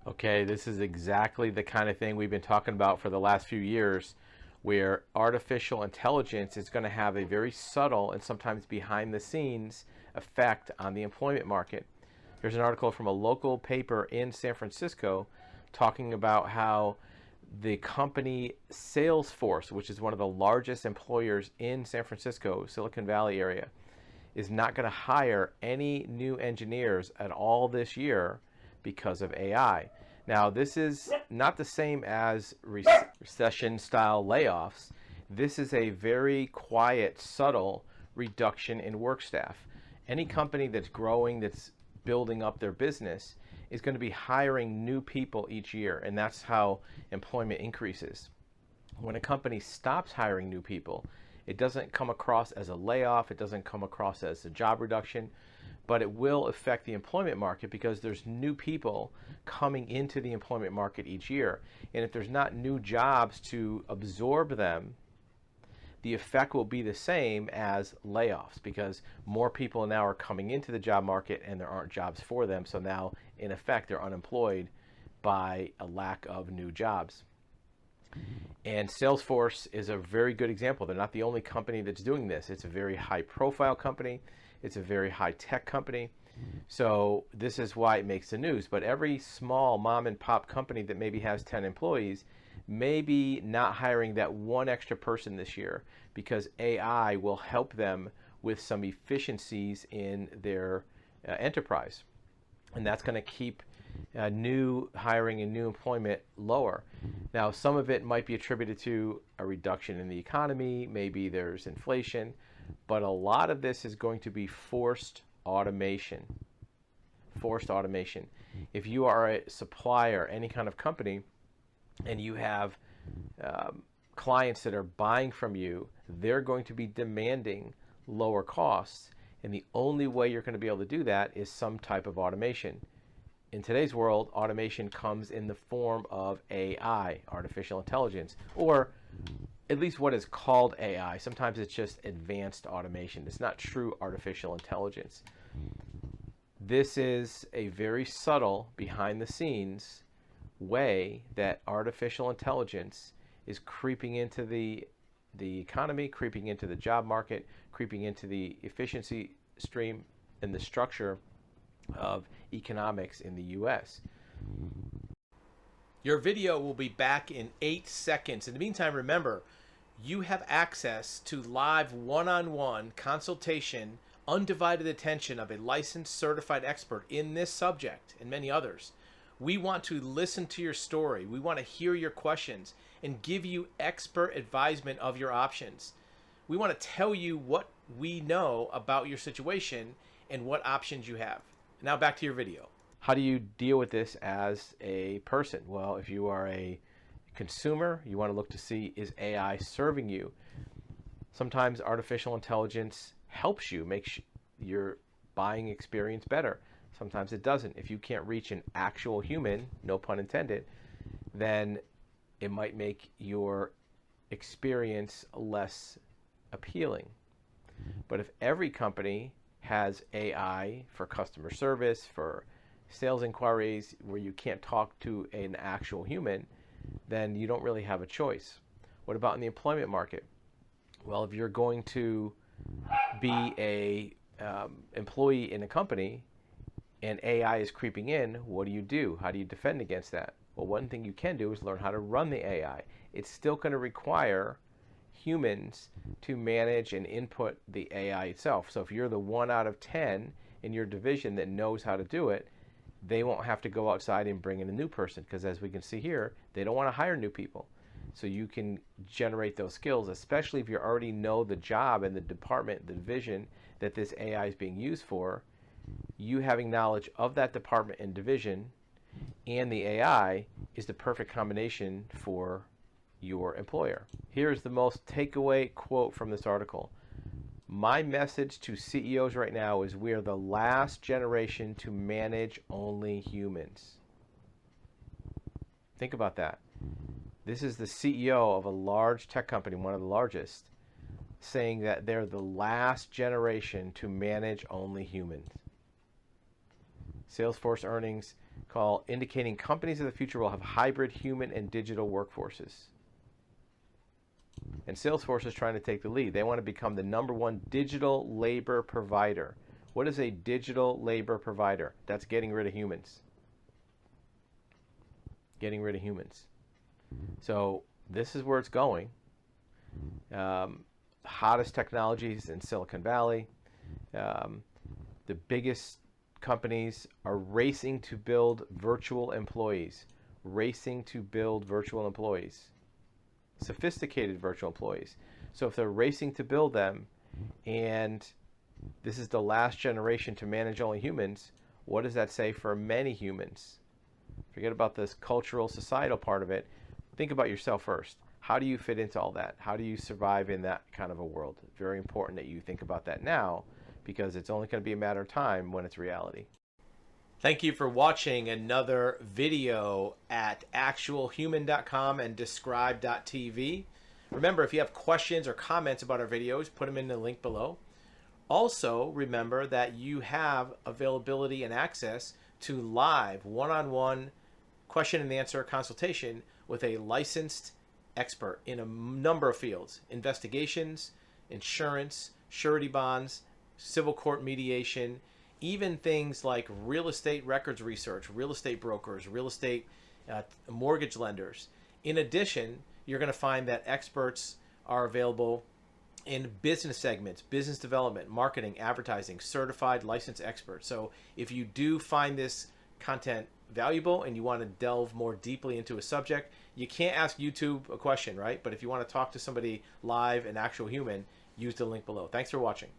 Okay, this is exactly the kind of thing we've been talking about for the last few years, where artificial intelligence is going to have a very subtle and sometimes behind the scenes effect on the employment market. There's an article from a local paper in San Francisco talking about how the company Salesforce, which is one of the largest employers in San Francisco, Silicon Valley area, is not going to hire any new engineers at all this year because of AI. Now, this is not the same as recession style layoffs. This is a very quiet, subtle reduction in work staff. Any company that's growing, that's building up their business, is going to be hiring new people each year, and that's how employment increases. When a company stops hiring new people, it doesn't come across as a layoff, it doesn't come across as a job reduction, but it will affect the employment market because there's new people coming into the employment market each year. And if there's not new jobs to absorb them, the effect will be the same as layoffs because more people now are coming into the job market and there aren't jobs for them. So now, in effect, they're unemployed by a lack of new jobs. And Salesforce is a very good example. They're not the only company that's doing this. It's a very high profile company. It's a very high tech company. So this is why it makes the news. But every small mom and pop company that maybe has 10 employees may be not hiring that one extra person this year because AI will help them with some efficiencies in their enterprise. And that's going to keep new hiring and new employment lower. Now, some of it might be attributed to a reduction in the economy. Maybe there's inflation, but a lot of this is going to be forced automation. Forced automation. If you are a supplier, any kind of company, and you have clients that are buying from you, they're going to be demanding lower costs. And the only way you're going to be able to do that is some type of automation. In today's world, automation comes in the form of AI, artificial intelligence, or at least what is called AI. Sometimes it's just advanced automation. It's not true artificial intelligence. This is a very subtle, behind the scenes way that artificial intelligence is creeping into the economy, creeping into the job market, creeping into the efficiency stream and the structure of economics in the US. Your video will be back in 8 seconds. In the meantime, remember, you have access to live one-on-one consultation, undivided attention of a licensed certified expert in this subject and many others. We want to listen to your story. We want to hear your questions and give you expert advisement of your options. We want to tell you what we know about your situation and what options you have. Now back to your video. How do you deal with this as a person? Well, if you are a consumer, you want to look to see, is AI serving you? Sometimes artificial intelligence helps you make your buying experience better. Sometimes it doesn't. If you can't reach an actual human, no pun intended, then it might make your experience less appealing. But if every company has AI for customer service, for sales inquiries, where you can't talk to an actual human, then you don't really have a choice. What about in the employment market? Well, if you're going to be a employee in a company and AI is creeping in, what do you do? How do you defend against that? Well, one thing you can do is learn how to run the AI. It's still going to require humans to manage and input the AI itself. So if you're the 1 out of 10 in your division that knows how to do it, they won't have to go outside and bring in a new person, because as we can see here, they don't want to hire new people. So you can generate those skills, especially if you already know the job and the department, the division that this AI is being used for. You having knowledge of that department and division and the AI is the perfect combination for your employer. Here's the most takeaway quote from this article. My message to CEOs right now is we are the last generation to manage only humans. Think about that. This is the CEO of a large tech company, one of the largest, saying that they're the last generation to manage only humans. Salesforce earnings called indicating companies of the future will have hybrid human and digital workforces. And Salesforce is trying to take the lead. They want to become the #1 digital labor provider. What is a digital labor provider? That's getting rid of humans. Getting rid of humans. So this is where it's going. Hottest technologies in Silicon Valley. The biggest companies are racing to build virtual employees. Racing to build virtual employees. Sophisticated virtual employees. So if they're racing to build them, and this is the last generation to manage only humans, what does that say for many humans? Forget about this cultural, societal part of it. Think about yourself first. How do you fit into all that? How do you survive in that kind of a world? Very important that you think about that now, because it's only going to be a matter of time when it's reality. Thank you for watching another video at actualhuman.com and describe.tv. Remember, if you have questions or comments about our videos, put them in the link below. Also, remember that you have availability and access to live one-on-one question and answer consultation with a licensed expert in a number of fields: investigations, insurance, surety bonds, civil court mediation, even things like real estate records research, real estate brokers, real estate mortgage lenders. In addition, you're going to find that experts are available in business segments, business development, marketing, advertising, certified licensed experts. So if you do find this content valuable and you want to delve more deeply into a subject, you can't ask YouTube a question, right? But if you want to talk to somebody live, an actual human, use the link below. Thanks for watching.